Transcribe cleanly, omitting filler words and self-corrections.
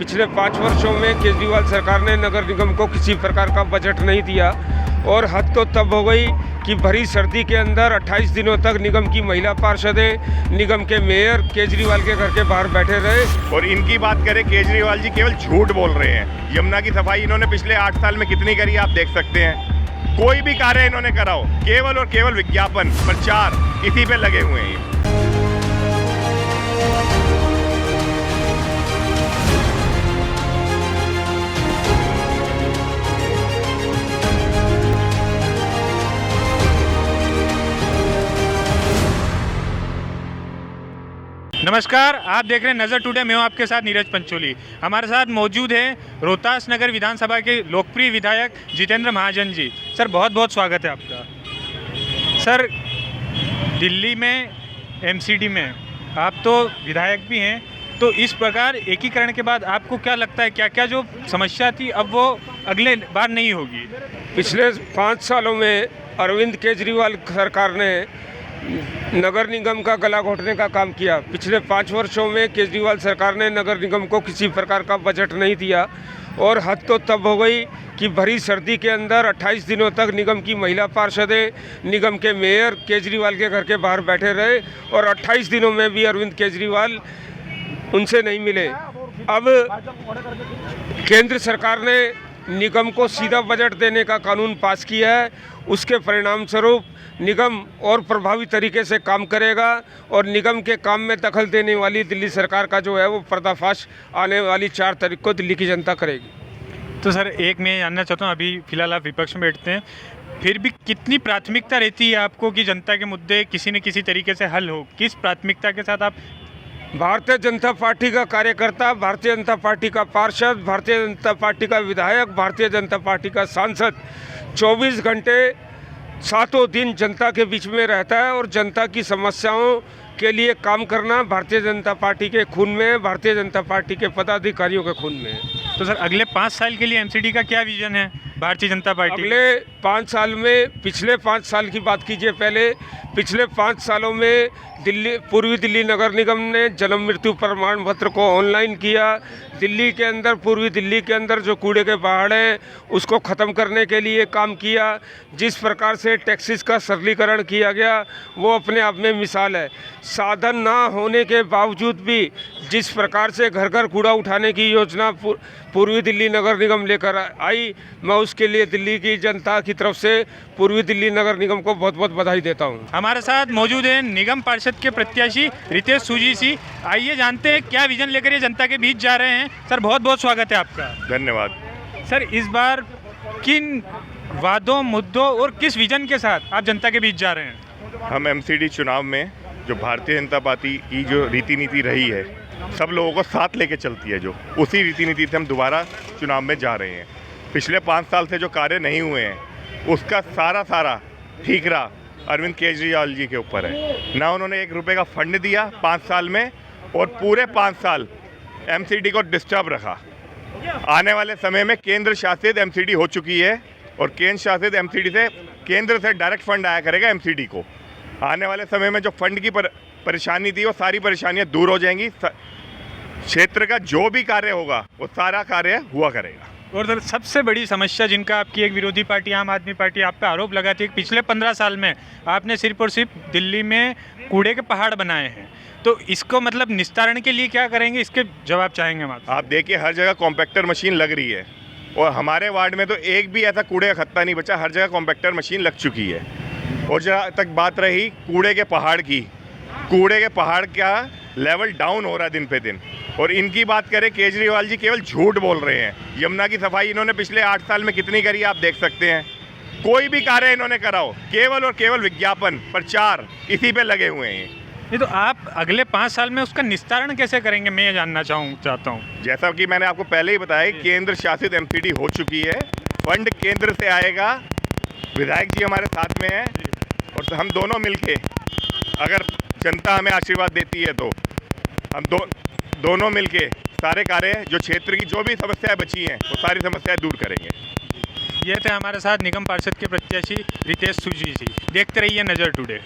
पिछले 5 वर्षों में केजरीवाल सरकार ने नगर निगम को किसी प्रकार का बजट नहीं दिया और हद तो तब हो गई कि भरी सर्दी के अंदर 28 दिनों तक निगम की महिला पार्षदें, निगम के मेयर केजरीवाल के घर के बाहर बैठे रहे। और इनकी बात करें, केजरीवाल जी केवल झूठ बोल रहे हैं। यमुना की सफाई इन्होंने पिछले 8 साल में कितनी करी आप देख सकते हैं। कोई भी कार्य इन्होंने करा हो, केवल और केवल विज्ञापन, प्रचार, इसी पे लगे हुए हैं। नमस्कार, आप देख रहे हैं नज़र टुडे। मैं हूं आपके साथ नीरज पंचोली। हमारे साथ मौजूद हैं रोहतास नगर विधानसभा के लोकप्रिय विधायक जितेंद्र महाजन जी। सर, बहुत बहुत स्वागत है आपका। सर, दिल्ली में एमसीडी में आप तो विधायक भी हैं, तो इस प्रकार एकीकरण के बाद आपको क्या लगता है, क्या क्या जो समस्या थी अब वो अगले बार नहीं होगी? पिछले 5 सालों में अरविंद केजरीवाल सरकार ने नगर निगम का गला घोटने का काम किया। पिछले 5 वर्षों में केजरीवाल सरकार ने नगर निगम को किसी प्रकार का बजट नहीं दिया और हद तो तब हो गई कि भरी सर्दी के अंदर 28 दिनों तक निगम की महिला पार्षदें, निगम के मेयर केजरीवाल के घर के बाहर बैठे रहे और 28 दिनों में भी अरविंद केजरीवाल उनसे नहीं मिले। अब केंद्र सरकार ने निगम को सीधा बजट देने का कानून पास किया है। उसके परिणाम स्वरूप निगम और प्रभावी तरीके से काम करेगा और निगम के काम में दखल देने वाली दिल्ली सरकार का जो है वो पर्दाफाश आने वाली 4 तारीख को दिल्ली की जनता करेगी। तो सर, एक मैं जानना चाहता हूँ, अभी फिलहाल आप विपक्ष में बैठते हैं, फिर भी कितनी प्राथमिकता रहती है आपको कि जनता के मुद्दे किसी न किसी तरीके से हल हो? किस प्राथमिकता के साथ आप? भारतीय जनता पार्टी का कार्यकर्ता, भारतीय जनता पार्टी का पार्षद, भारतीय जनता पार्टी का विधायक, भारतीय जनता पार्टी का सांसद 24 घंटे 7 दिन जनता के बीच में रहता है और जनता की समस्याओं के लिए काम करना भारतीय जनता पार्टी के खून में है, भारतीय जनता पार्टी के पदाधिकारियों के खून में है। तो सर, अगले 5 साल के लिए एमसीडी का क्या विजन है भारतीय जनता पार्टी? अगले 5 साल में, पिछले 5 साल की बात कीजिए पहले। पिछले 5 सालों में पूर्वी दिल्ली नगर निगम ने जन्म मृत्यु प्रमाण पत्र को ऑनलाइन किया। दिल्ली के अंदर, पूर्वी दिल्ली के अंदर जो कूड़े के पहाड़ हैं उसको ख़त्म करने के लिए काम किया। जिस प्रकार से टैक्सेस का सरलीकरण किया गया वो अपने आप में मिसाल है। साधन ना होने के बावजूद भी जिस प्रकार से घर घर कूड़ा उठाने की योजना पूर्वी दिल्ली नगर निगम लेकर आई, मैं उसके लिए दिल्ली की जनता की तरफ से पूर्वी दिल्ली नगर निगम को बहुत बहुत बधाई देता हूं। हमारे साथ मौजूद हैं निगम पार्षद के प्रत्याशी रितेश सूजी जी। आइए जानते हैं क्या विजन लेकर ये जनता के बीच जा रहे हैं। सर, बहुत बहुत स्वागत है आपका। धन्यवाद। सर, इस बार किन वादों, मुद्दों और किस विजन के साथ आप जनता के बीच जा रहे हैं? हम एमसीडी चुनाव में जो भारतीय जनता पार्टी की जो रीति नीति रही है, सब लोगों को साथ लेके चलती है, जो उसी रीति नीति से हम दोबारा चुनाव में जा रहे हैं। पिछले 5 साल से जो कार्य नहीं हुए हैं उसका सारा ठीकरा अरविंद केजरीवाल जी के ऊपर है। ना उन्होंने 1 रुपये का फंड दिया 5 साल में और पूरे 5 साल एमसीडी को डिस्टर्ब रखा। आने वाले समय में केंद्र शासित एमसीडी हो चुकी है और केंद्र शासित एमसीडी से केंद्र से डायरेक्ट फंड आया करेगा एमसीडी को। आने वाले समय में जो फंड की परेशानी थी वो सारी परेशानियां दूर हो जाएंगी। क्षेत्र का जो भी कार्य होगा वो सारा कार्य हुआ करेगा। और सर, सबसे बड़ी समस्या जिनका आपकी एक विरोधी पार्टी आम आदमी पार्टी आप पे आरोप लगाती है कि पिछले 15 साल में आपने सिर्फ और सिर्फ दिल्ली में कूड़े के पहाड़ बनाए हैं, तो इसको मतलब निस्तारण के लिए क्या करेंगे, इसके जवाब चाहेंगे हम आप देखिए, हर जगह कॉम्पैक्टर मशीन लग रही है और हमारे वार्ड में तो एक भी ऐसा कूड़े का खत्ता नहीं बचा। हर जगह कॉम्पैक्टर मशीन लग चुकी है। और जहाँ तक बात रही कूड़े के पहाड़ की, कूड़े के पहाड़ का लेवल डाउन हो रहा है दिन पे दिन। और इनकी बात करें, केजरीवाल जी केवल झूठ बोल रहे हैं। यमुना की सफाई इन्होंने पिछले 8 साल में कितनी करी आप देख सकते हैं। कोई भी कार्य इन्होंने करा हो, केवल और केवल विज्ञापन, प्रचार, इसी पे लगे हुए हैं। नहीं, तो आप अगले 5 साल में उसका निस्तारण कैसे करेंगे, मैं ये जानना चाहता हूँ। जैसा कि मैंने आपको पहले ही बताया, केंद्र शासित एमसीडी हो चुकी है, फंड केंद्र से आएगा, विधायक जी हमारे साथ में हैं और हम दोनों मिलके, अगर जनता हमें आशीर्वाद देती है तो हम दोनों मिलके सारे कार्य, जो क्षेत्र की जो भी समस्याएं बची हैं वो सारी समस्याएं दूर करेंगे। ये थे हमारे साथ निगम पार्षद के प्रत्याशी रितेश सूजी जी। देखते रहिए नज़र टुडे।